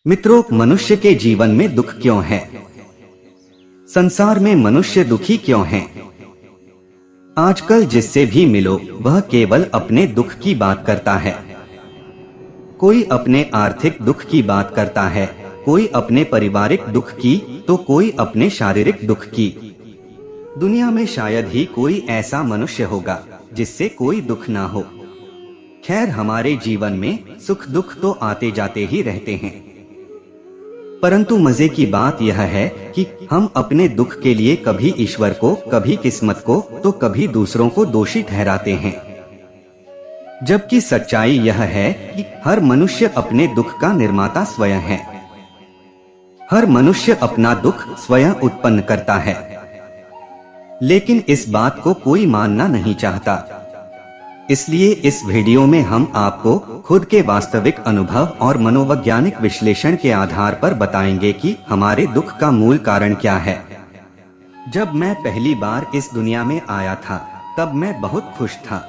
मित्रों, मनुष्य के जीवन में दुख क्यों है? संसार में मनुष्य दुखी क्यों है? आजकल जिससे भी मिलो वह केवल अपने दुख की बात करता है। कोई अपने आर्थिक दुख की बात करता है, कोई अपने पारिवारिक दुख की, तो कोई अपने शारीरिक दुख की। दुनिया में शायद ही कोई ऐसा मनुष्य होगा जिससे कोई दुख ना हो। खैर, हमारे जीवन में सुख दुख तो आते जाते ही रहते हैं, परंतु मजे की बात यह है कि हम अपने दुख के लिए कभी ईश्वर को, कभी किस्मत को, तो कभी दूसरों को दोषी ठहराते हैं। जबकि सच्चाई यह है कि हर मनुष्य अपने दुख का निर्माता स्वयं है। हर मनुष्य अपना दुख स्वयं उत्पन्न करता है, लेकिन इस बात को कोई मानना नहीं चाहता। इसलिए इस वीडियो में हम आपको खुद के वास्तविक अनुभव और मनोवैज्ञानिक विश्लेषण के आधार पर बताएंगे कि हमारे दुख का मूल कारण क्या है। जब मैं पहली बार इस दुनिया में आया था तब मैं बहुत खुश था।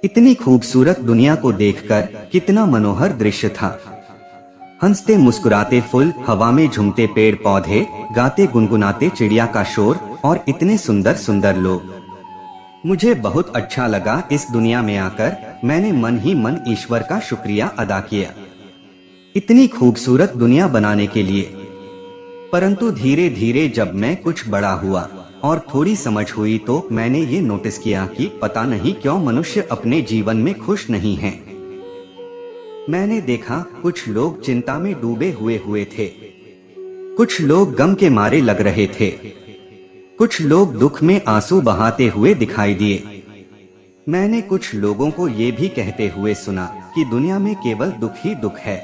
इतनी खूबसूरत दुनिया को देखकर कितना मनोहर दृश्य था। हंसते मुस्कुराते फूल, हवा में झूमते पेड़ पौधे, गाते गुनगुनाते चिड़िया का शोर और इतने सुंदर सुंदर लोग। मुझे बहुत अच्छा लगा इस दुनिया में आकर। मैंने मन ही मन ईश्वर का शुक्रिया अदा किया इतनी खूबसूरत दुनिया बनाने के लिए। परंतु धीरे धीरे जब मैं कुछ बड़ा हुआ और थोड़ी समझ हुई तो मैंने ये नोटिस किया कि पता नहीं क्यों मनुष्य अपने जीवन में खुश नहीं है। मैंने देखा कुछ लोग चिंता में डूबे हुए थे, कुछ लोग गम के मारे लग रहे थे, कुछ लोग दुख में आंसू बहाते हुए दिखाई दिए। मैंने कुछ लोगों को ये भी कहते हुए सुना कि दुनिया में केवल दुख ही दुख है।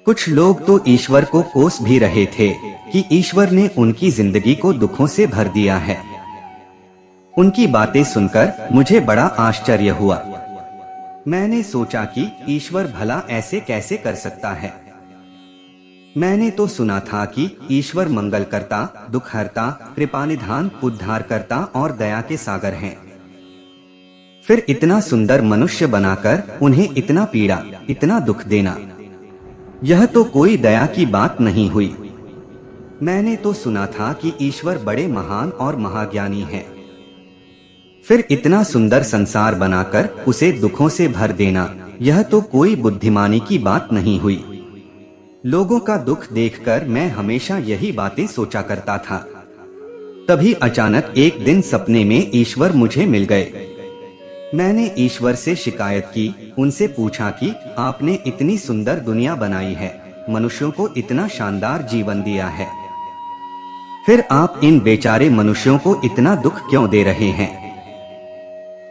कुछ लोग तो ईश्वर को कोस भी रहे थे कि ईश्वर ने उनकी जिंदगी को दुखों से भर दिया है। उनकी बातें सुनकर मुझे बड़ा आश्चर्य हुआ। मैंने सोचा कि ईश्वर भला ऐसे कैसे कर सकता है। मैंने तो सुना था कि ईश्वर मंगल करता, दुख हरता, कृपानिधान, उद्धार करता और दया के सागर हैं। फिर इतना सुंदर मनुष्य बनाकर उन्हें इतना पीड़ा, इतना दुख देना, यह तो कोई दया की बात नहीं हुई। मैंने तो सुना था कि ईश्वर बड़े महान और महाज्ञानी हैं। फिर इतना सुंदर संसार बनाकर उसे दुखों से भर देना, यह तो कोई बुद्धिमानी की बात नहीं हुई। लोगों का दुख देखकर मैं हमेशा यही बातें सोचा करता था। तभी अचानक एक दिन सपने में ईश्वर मुझे मिल गए। मैंने ईश्वर से शिकायत की, उनसे पूछा कि आपने इतनी सुंदर दुनिया बनाई है, मनुष्यों को इतना शानदार जीवन दिया है, फिर आप इन बेचारे मनुष्यों को इतना दुख क्यों दे रहे हैं?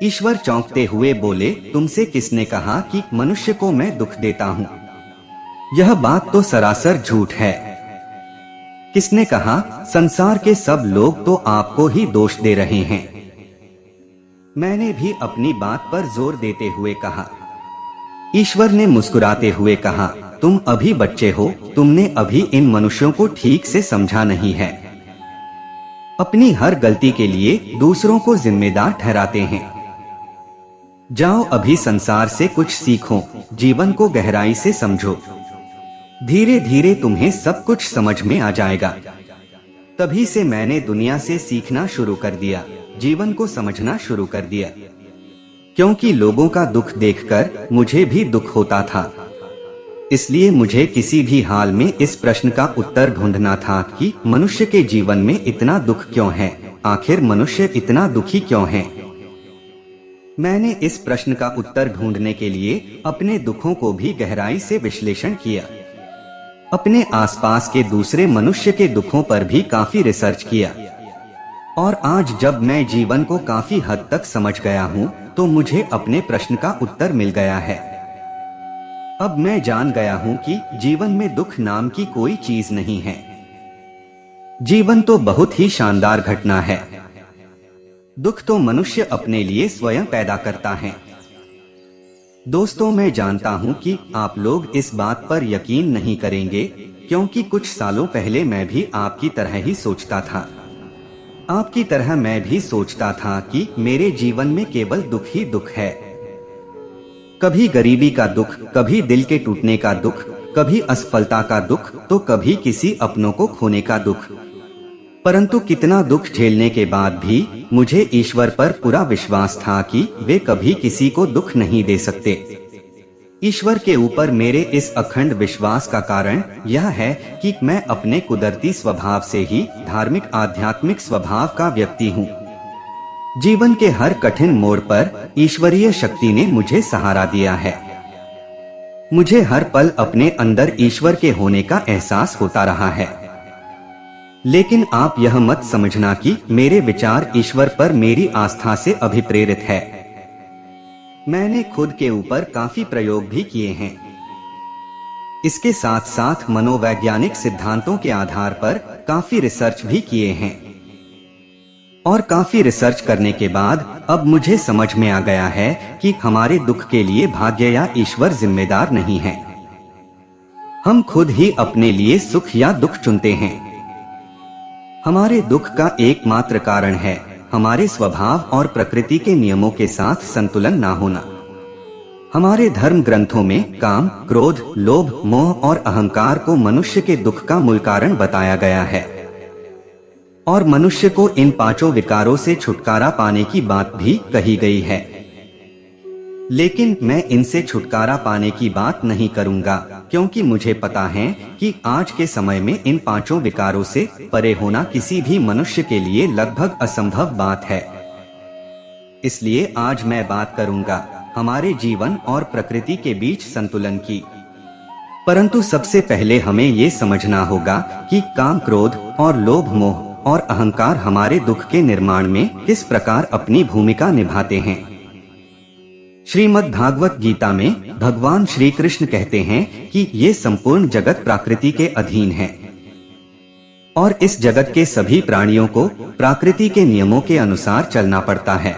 ईश्वर चौंकते हुए बोले, तुमसे किसने कहा कि मनुष्य को मैं दुख देता हूँ? यह बात तो सरासर झूठ है। किसने कहा? संसार के सब लोग तो आपको ही दोष दे रहे हैं। मैंने भी अपनी बात पर जोर देते हुए कहा। ईश्वर ने मुस्कुराते हुए कहा, तुम अभी बच्चे हो, तुमने अभी इन मनुष्यों को ठीक से समझा नहीं है। अपनी हर गलती के लिए दूसरों को जिम्मेदार ठहराते हैं। जाओ अभी संसार से कुछ सीखो, जीवन को गहराई से समझो। धीरे धीरे तुम्हें सब कुछ समझ में आ जाएगा। तभी से मैंने दुनिया से सीखना शुरू कर दिया, जीवन को समझना शुरू कर दिया, क्योंकि लोगों का दुख देखकर मुझे भी दुख होता था। इसलिए मुझे किसी भी हाल में इस प्रश्न का उत्तर ढूंढना था कि मनुष्य के जीवन में इतना दुख क्यों है, आखिर मनुष्य इतना दुखी क्यों है। मैंने इस प्रश्न का उत्तर ढूंढने के लिए अपने दुखों को भी गहराई से विश्लेषण किया। अपने आसपास के दूसरे मनुष्य के दुखों पर भी काफी रिसर्च किया। और आज जब मैं जीवन को काफी हद तक समझ गया हूँ तो मुझे अपने प्रश्न का उत्तर मिल गया है। अब मैं जान गया हूँ कि जीवन में दुख नाम की कोई चीज नहीं है। जीवन तो बहुत ही शानदार घटना है। दुख तो मनुष्य अपने लिए स्वयं पैदा करता है। दोस्तों, मैं जानता हूं कि आप लोग इस बात पर यकीन नहीं करेंगे, क्योंकि कुछ सालों पहले मैं भी आपकी तरह ही सोचता था। आपकी तरह मैं भी सोचता था कि मेरे जीवन में केवल दुख ही दुख है। कभी गरीबी का दुख, कभी दिल के टूटने का दुख, कभी असफलता का दुख तो कभी किसी अपनों को खोने का दुख। परंतु कितना दुख झेलने के बाद भी मुझे ईश्वर पर पूरा विश्वास था कि वे कभी किसी को दुख नहीं दे सकते। ईश्वर के ऊपर मेरे इस अखंड विश्वास का कारण यह है कि मैं अपने कुदरती स्वभाव से ही धार्मिक आध्यात्मिक स्वभाव का व्यक्ति हूँ। जीवन के हर कठिन मोड़ पर ईश्वरीय शक्ति ने मुझे सहारा दिया है। मुझे हर पल अपने अंदर ईश्वर के होने का एहसास होता रहा है। लेकिन आप यह मत समझना कि मेरे विचार ईश्वर पर मेरी आस्था से अभिप्रेरित है। मैंने खुद के ऊपर काफी प्रयोग भी किए हैं। इसके साथ साथ मनोवैज्ञानिक सिद्धांतों के आधार पर काफी रिसर्च भी किए हैं। और काफी रिसर्च करने के बाद अब मुझे समझ में आ गया है कि हमारे दुख के लिए भाग्य या ईश्वर जिम्मेदार नहीं है। हम खुद ही अपने लिए सुख या दुख चुनते हैं। हमारे दुख का एकमात्र कारण है हमारे स्वभाव और प्रकृति के नियमों के साथ संतुलन ना होना। हमारे धर्म ग्रंथों में काम, क्रोध, लोभ, मोह और अहंकार को मनुष्य के दुख का मूल कारण बताया गया है और मनुष्य को इन पांचों विकारों से छुटकारा पाने की बात भी कही गई है। लेकिन मैं इनसे छुटकारा पाने की बात नहीं करूंगा, क्योंकि मुझे पता है कि आज के समय में इन पांचों विकारों से परे होना किसी भी मनुष्य के लिए लगभग असंभव बात है। इसलिए आज मैं बात करूंगा हमारे जीवन और प्रकृति के बीच संतुलन की। परंतु सबसे पहले हमें ये समझना होगा कि काम, क्रोध और लोभ, मोह और अहंकार हमारे दुख के निर्माण में किस प्रकार अपनी भूमिका निभाते हैं। श्रीमद् भागवत गीता में भगवान श्री कृष्ण कहते हैं कि ये संपूर्ण जगत प्रकृति के अधीन है और इस जगत के सभी प्राणियों को प्रकृति के नियमों के अनुसार चलना पड़ता है।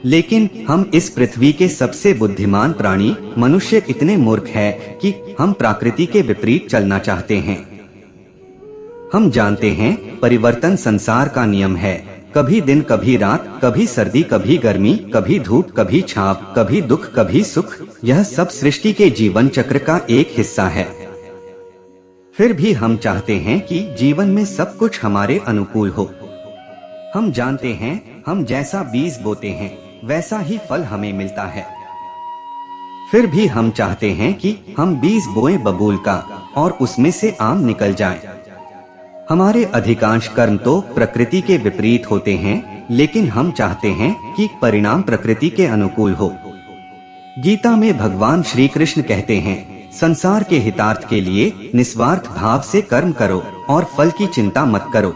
लेकिन हम इस पृथ्वी के सबसे बुद्धिमान प्राणी मनुष्य इतने मूर्ख है कि हम प्रकृति के विपरीत चलना चाहते हैं। हम जानते हैं परिवर्तन संसार का नियम है। कभी दिन कभी रात, कभी सर्दी कभी गर्मी, कभी धूप कभी छाँव, कभी दुख कभी सुख, यह सब सृष्टि के जीवन चक्र का एक हिस्सा है। फिर भी हम चाहते हैं कि जीवन में सब कुछ हमारे अनुकूल हो। हम जानते हैं हम जैसा बीज बोते हैं वैसा ही फल हमें मिलता है। फिर भी हम चाहते हैं कि हम बीज बोएं बबूल का और उसमें से आम निकल जाए। हमारे अधिकांश कर्म तो प्रकृति के विपरीत होते हैं, लेकिन हम चाहते हैं कि परिणाम प्रकृति के अनुकूल हो। गीता में भगवान श्री कृष्ण कहते हैं, संसार के हितार्थ के लिए निस्वार्थ भाव से कर्म करो और फल की चिंता मत करो।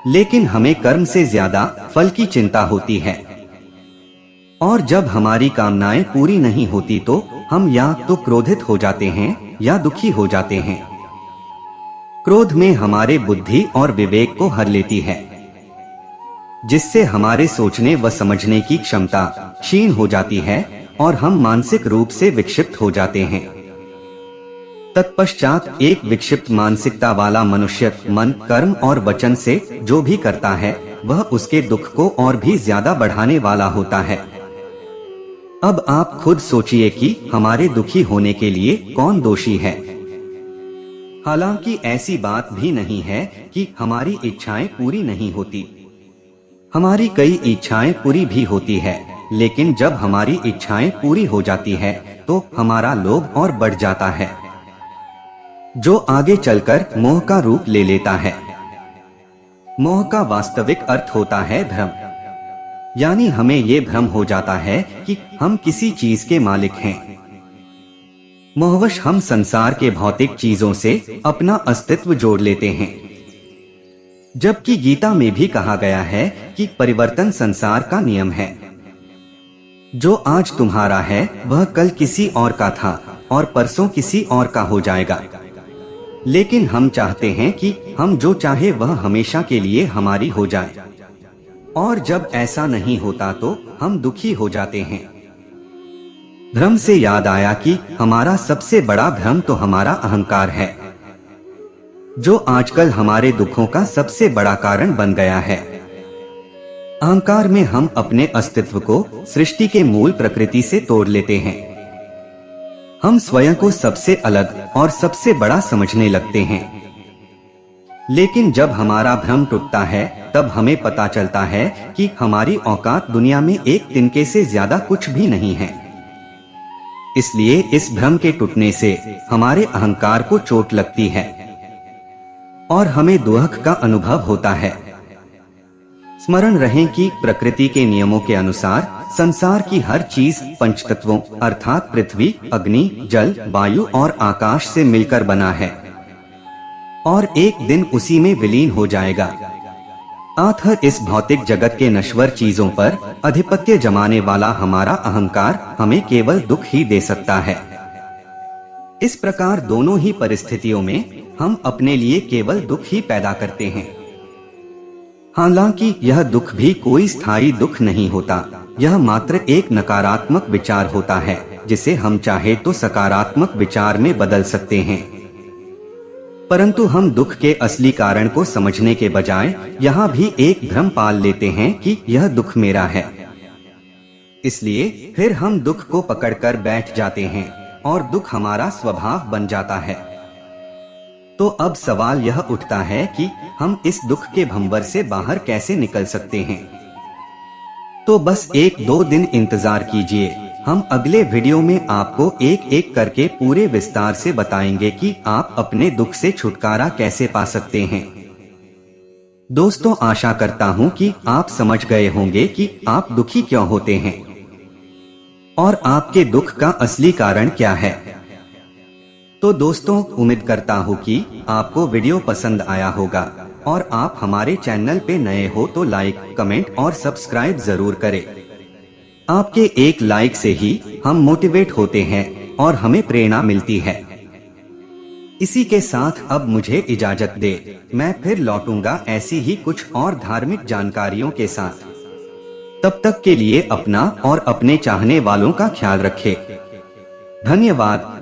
लेकिन हमें कर्म से ज्यादा फल की चिंता होती है। और जब हमारी कामनाएं पूरी नहीं होती तो हम या तो क्रोधित हो जाते हैं या दुखी हो जाते हैं। क्रोध में हमारे बुद्धि और विवेक को हर लेती है, जिससे हमारे सोचने व समझने की क्षमता क्षीण हो जाती है और हम मानसिक रूप से विक्षिप्त हो जाते हैं। तत्पश्चात एक विक्षिप्त मानसिकता वाला मनुष्य मन, कर्म और वचन से जो भी करता है वह उसके दुख को और भी ज्यादा बढ़ाने वाला होता है। अब आप खुद सोचिए कि हमारे दुखी होने के लिए कौन दोषी है। हालांकि ऐसी बात भी नहीं है कि हमारी इच्छाएं पूरी नहीं होती। हमारी कई इच्छाएं पूरी भी होती है, लेकिन जब हमारी इच्छाएं पूरी हो जाती है तो हमारा लोभ और बढ़ जाता है, जो आगे चलकर मोह का रूप ले लेता है। मोह का वास्तविक अर्थ होता है भ्रम, यानी हमें ये भ्रम हो जाता है कि हम किसी चीज के मालिक हैं। मोहवश हम संसार के भौतिक चीजों से अपना अस्तित्व जोड़ लेते हैं, जबकि गीता में भी कहा गया है कि परिवर्तन संसार का नियम है। जो आज तुम्हारा है वह कल किसी और का था और परसों किसी और का हो जाएगा। लेकिन हम चाहते हैं कि हम जो चाहे वह हमेशा के लिए हमारी हो जाए, और जब ऐसा नहीं होता तो हम दुखी हो जाते हैं। भ्रम से याद आया कि हमारा सबसे बड़ा भ्रम तो हमारा अहंकार है, जो आजकल हमारे दुखों का सबसे बड़ा कारण बन गया है। अहंकार में हम अपने अस्तित्व को सृष्टि के मूल प्रकृति से तोड़ लेते हैं। हम स्वयं को सबसे अलग और सबसे बड़ा समझने लगते हैं। लेकिन जब हमारा भ्रम टूटता है तब हमें पता चलता है कि हमारी औकात दुनिया में एक तिनके से ज्यादा कुछ भी नहीं है। इसलिए इस भ्रम के टूटने से हमारे अहंकार को चोट लगती है और हमें दुख का अनुभव होता है। स्मरण रहे कि प्रकृति के नियमों के अनुसार संसार की हर चीज पंचतत्वों अर्थात पृथ्वी, अग्नि, जल, वायु और आकाश से मिलकर बना है और एक दिन उसी में विलीन हो जाएगा। अतः इस भौतिक जगत के नश्वर चीजों पर आधिपत्य जमाने वाला हमारा अहंकार हमें केवल दुख ही दे सकता है। इस प्रकार दोनों ही परिस्थितियों में हम अपने लिए केवल दुख ही पैदा करते हैं। हालांकि यह दुख भी कोई स्थायी दुख नहीं होता, यह मात्र एक नकारात्मक विचार होता है जिसे हम चाहे तो सकारात्मक विचार में बदल सकते हैं। परंतु हम दुख के असली कारण को समझने के बजाय यहाँ भी एक भ्रम पाल लेते हैं कि यह दुख मेरा है। इसलिए फिर हम दुख को पकड़कर बैठ जाते हैं और दुख हमारा स्वभाव बन जाता है। तो अब सवाल यह उठता है कि हम इस दुख के भंवर से बाहर कैसे निकल सकते हैं। तो बस 1-2 दिन इंतजार कीजिए, हम अगले वीडियो में आपको एक एक करके पूरे विस्तार से बताएंगे कि आप अपने दुख से छुटकारा कैसे पा सकते हैं। दोस्तों, आशा करता हूं कि आप समझ गए होंगे कि आप दुखी क्यों होते हैं और आपके दुख का असली कारण क्या है। तो दोस्तों, उम्मीद करता हूँ कि आपको वीडियो पसंद आया होगा और आप हमारे चैनल पे नए हो तो लाइक, कमेंट और सब्सक्राइब जरूर करें। आपके एक लाइक से ही हम मोटिवेट होते हैं और हमें प्रेरणा मिलती है। इसी के साथ अब मुझे इजाजत दे, मैं फिर लौटूंगा ऐसी ही कुछ और धार्मिक जानकारियों के साथ। तब तक के लिए अपना और अपने चाहने वालों का ख्याल रखें। धन्यवाद।